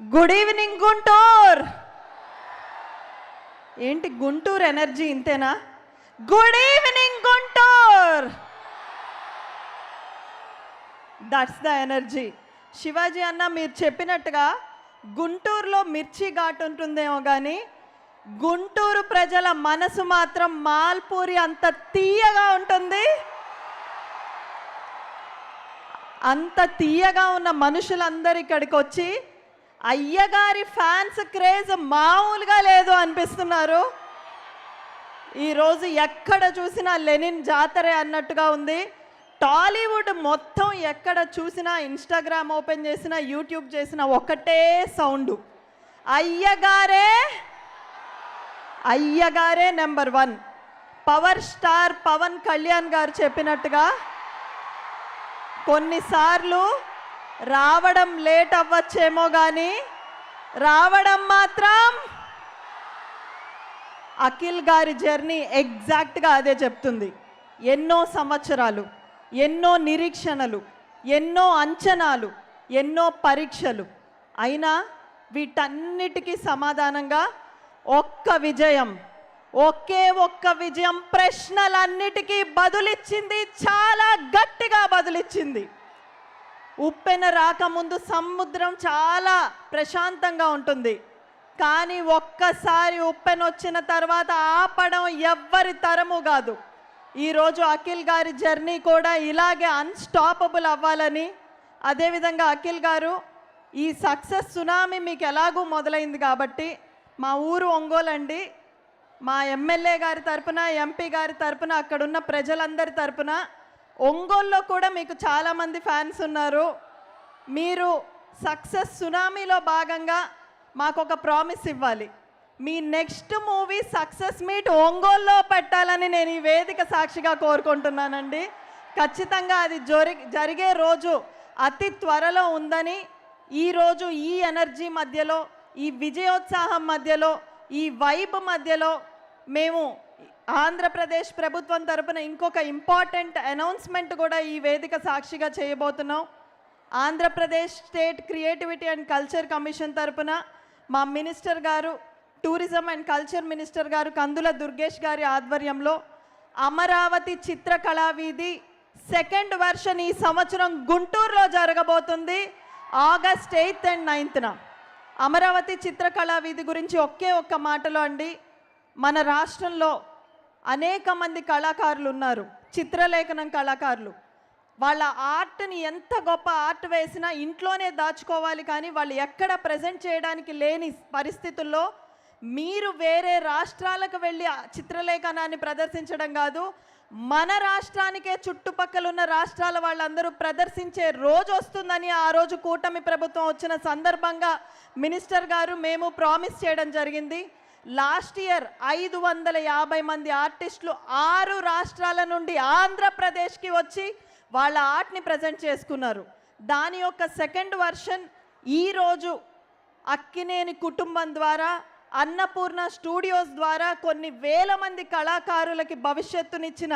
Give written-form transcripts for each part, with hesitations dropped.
Good evening Guntur. ఏంటి Guntur energy ఇంతేనా? Good evening Guntur, that's the energy. Shivaji అన్న, మీరు చెప్పినట్టుగా గుంటూరులో మిర్చి ఘాటు ఉంటుందేమో కానీ గుంటూరు ప్రజల మనసు మాత్రం మాల్పూరి అంత తీయగా ఉంటుంది. అంత తీయగా ఉన్న మనుషులందరూ ఇక్కడికి వచ్చి అయ్యగారి ఫ్యాన్స్ క్రేజ్ మామూలుగా లేదు అనిపిస్తున్నారు. ఈరోజు ఎక్కడ చూసినా లెనిన్ జాతరే అన్నట్టుగా ఉంది. టాలీవుడ్ మొత్తం ఎక్కడ చూసినా, ఇన్స్టాగ్రామ్ ఓపెన్ చేసినా, యూట్యూబ్ చేసినా ఒకటే సౌండ్, అయ్యగారే అయ్యగారే number 1. Power star Pavan Kalyan garu చెప్పినట్టుగా కొన్నిసార్లు రావడం లేట్ అవ్వచ్చేమో కానీ రావడం మాత్రం, అఖిల్ గారి జర్నీ ఎగ్జాక్ట్గా అదే చెప్తుంది. ఎన్నో సంవత్సరాలు, ఎన్నో నిరీక్షణలు, ఎన్నో అంచనాలు, ఎన్నో పరీక్షలు అయినా వీటన్నిటికీ సమాధానంగా ఒక్క విజయం, ఒకే ఒక్క విజయం ప్రశ్నలన్నిటికీ బదులిచ్చింది. చాలా గట్టిగా బదులిచ్చింది. ఉప్పెన రాకముందు సముద్రం చాలా ప్రశాంతంగా ఉంటుంది, కానీ ఒక్కసారి ఉప్పెన వచ్చిన తర్వాత ఆపడం ఎవ్వరి తరము కాదు. ఈరోజు అఖిల్ గారి జర్నీ కూడా ఇలాగే అన్స్టాపబుల్ అవ్వాలని, అదేవిధంగా అఖిల్ గారు ఈ సక్సెస్ సునామీ మీకు ఎలాగూ మొదలైంది కాబట్టి మా ఊరు ఒంగోలు అండి, మా ఎమ్మెల్యే గారి తరపున, ఎంపీ గారి తరపున, అక్కడున్న ప్రజలందరి తరపున ఒంగోలులో కూడా మీకు చాలామంది ఫ్యాన్స్ ఉన్నారు. మీరు సక్సెస్ సునామీలో భాగంగా మాకు ఒక ప్రామిస్ ఇవ్వాలి. మీ నెక్స్ట్ మూవీ సక్సెస్ మీట్ ఒంగోలులో పెట్టాలని నేను ఈ వేదిక సాక్షిగా కోరుకుంటున్నానండి. ఖచ్చితంగా అది జరిగే రోజు అతి త్వరలో ఉందని, ఈరోజు ఈ ఎనర్జీ మధ్యలో, ఈ విజయోత్సాహం మధ్యలో, ఈ వైబ్ మధ్యలో మేము ఆంధ్రప్రదేశ్ ప్రభుత్వం తరపున ఇంకొక ఇంపార్టెంట్ అనౌన్స్మెంట్ కూడా ఈ వేదిక సాక్షిగా చేయబోతున్నాం. Andhra Pradesh state creativity and culture commission తరపున మా మినిస్టర్ గారు, టూరిజం అండ్ కల్చర్ మినిస్టర్ గారు కందుల దుర్గేష్ గారి ఆధ్వర్యంలో అమరావతి చిత్రకళా వీధి 2nd వెర్షన్ ఈ సంవత్సరం గుంటూరులో జరగబోతుంది. August 8th and 9th. Amaravati చిత్రకళా వీధి గురించి ఒక్క మాటలో అండి, మన రాష్ట్రంలో అనేక మంది కళాకారులు ఉన్నారు, చిత్రలేఖనం కళాకారులు. వాళ్ళ ఆర్ట్ని ఎంత గొప్ప ఆర్ట్ వేసినా ఇంట్లోనే దాచుకోవాలి, కానీ వాళ్ళు ఎక్కడ ప్రజెంట్ చేయడానికి లేని పరిస్థితుల్లో మీరు వేరే రాష్ట్రాలకు వెళ్ళి చిత్రలేఖనాన్ని ప్రదర్శించడం కాదు, మన రాష్ట్రానికే చుట్టుపక్కల ఉన్న రాష్ట్రాల వాళ్ళందరూ ప్రదర్శించే రోజు వస్తుందని ఆ రోజు కూటమి ప్రభుత్వం వచ్చిన సందర్భంగా మినిస్టర్ గారు మేము ప్రామిస్ చేయడం జరిగింది. లాస్ట్ ఇయర్ 550 మంది ఆర్టిస్టులు 6 రాష్ట్రాల నుండి ఆంధ్రప్రదేశ్కి వచ్చి వాళ్ళ ఆర్ట్ని ప్రజెంట్ చేసుకున్నారు. దాని యొక్క 2nd వెర్షన్ ఈరోజు అక్కినేని కుటుంబం ద్వారా, అన్నపూర్ణ స్టూడియోస్ ద్వారా కొన్ని వేల మంది కళాకారులకి భవిష్యత్తునిచ్చిన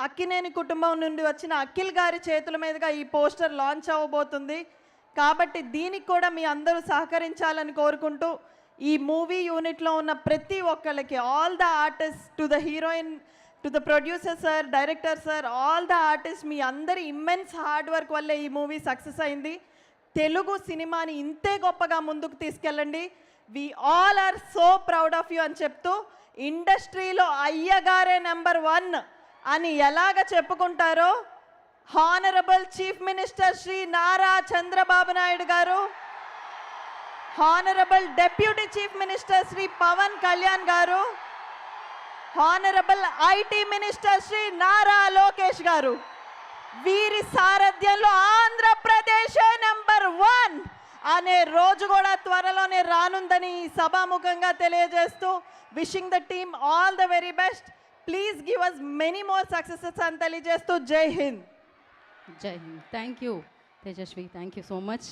అక్కినేని కుటుంబం నుండి వచ్చిన అఖిల్ గారి చేతుల మీదుగా ఈ పోస్టర్ లాంచ్ అవ్వబోతుంది. కాబట్టి దీనికి కూడా మీ అందరూ సహకరించాలని కోరుకుంటూ, ఈ మూవీ యూనిట్లో ఉన్న ప్రతి ఒక్కళ్ళకి, all the artist, to the heroine, to the producer sir, director sir, all the artist, మీ అందరి ఇమ్మెన్స్ హార్డ్ వర్క్ వల్లే ఈ మూవీ సక్సెస్ అయింది. తెలుగు సినిమాని ఇంతే గొప్పగా ముందుకు తీసుకెళ్ళండి. We all are so proud of you అని చెప్తూ, ఇండస్ట్రీలో అయ్యగారే నెంబర్ 1 అని ఎలాగ చెప్పుకుంటారో honourable chief minister Shri Nara Chandrababu Naidu garu, honourable deputy chief minister Shri Pavan Kalyan garu, honourable IT minister Shri Nara Lokesh garu, వీరి సారథ్యంలో ఆంధ్రప్రదేశ్ నెంబర్ 1 అనే రోజు కూడా త్వరలోనే రానుందని సభాముఖంగా తెలియజేస్తూ, wishing the team all the very best. Please give us many more successes అని తెలియజేస్తూ Jai Hind. Jai Hind. Thank you Tejaswi, thank you so much.